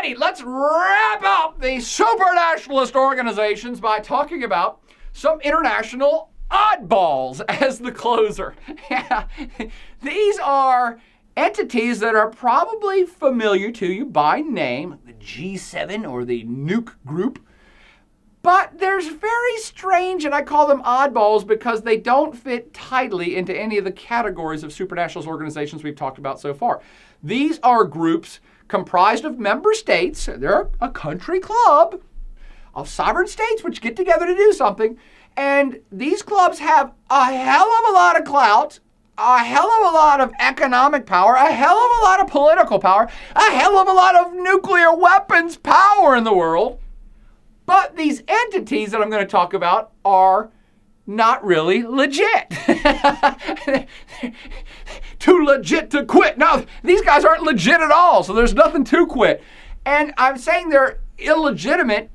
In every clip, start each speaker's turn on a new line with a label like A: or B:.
A: righty, let's wrap up the supranationalist organizations by talking about some international oddballs as the closer. Yeah. These are entities that are probably familiar to you by name, the G7 or the Nuke Group. But there's very strange, and I call them oddballs because they don't fit tightly into any of the categories of supranationalist organizations we've talked about so far. These are groups comprised of member states. They're a country club of sovereign states which get together to do something. And these clubs have a hell of a lot of clout, a hell of a lot of economic power, a hell of a lot of political power, a hell of a lot of nuclear weapons power in the world. But these entities that I'm going to talk about are not really legit. Too legit to quit. No, these guys aren't legit at all, so there's nothing to quit. And I'm saying they're illegitimate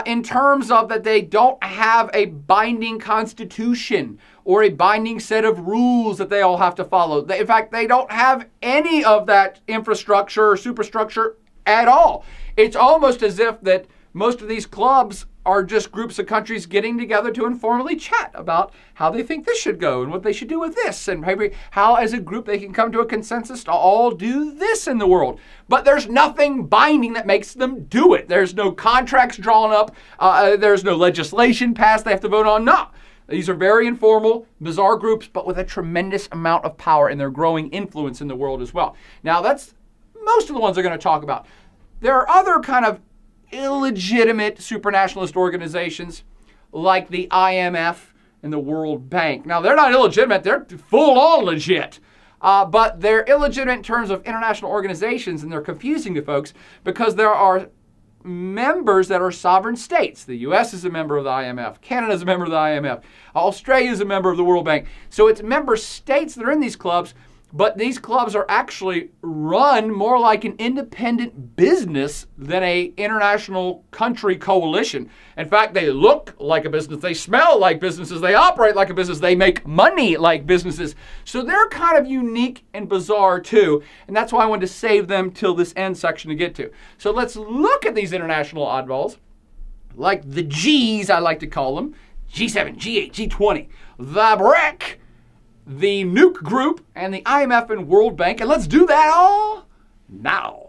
A: in terms of that they don't have a binding constitution or a binding set of rules that they all have to follow. In fact, they don't have any of that infrastructure or superstructure at all. It's almost as if that most of these clubs are just groups of countries getting together to informally chat about how they think this should go and what they should do with this, and maybe how as a group they can come to a consensus to all do this in the world. But there's nothing binding that makes them do it. There's no contracts drawn up. There's no legislation passed they have to vote on. No. These are very informal, bizarre groups, but with a tremendous amount of power and their growing influence in the world as well. Now, that's most of the ones they're going to talk about. There are other kind of illegitimate supranationalist organizations like the IMF and the World Bank. Now, they're not illegitimate. They're full-on legit. But they're illegitimate in terms of international organizations, and they're confusing to folks because there are members that are sovereign states. The U.S. is a member of the IMF. Canada is a member of the IMF. Australia is a member of the World Bank. So it's member states that are in these clubs, but these clubs are actually run more like an independent business than a international country coalition. In fact, they look like a business, they smell like businesses, they operate like a business, they make money like businesses. So they're kind of unique and bizarre too, and that's why I wanted to save them till this end section to get to. So let's look at these international oddballs, like the G's, I like to call them, G7, G8, G20, the BRIC, the Nuke Group, and the IMF and World Bank. And let's do that all now.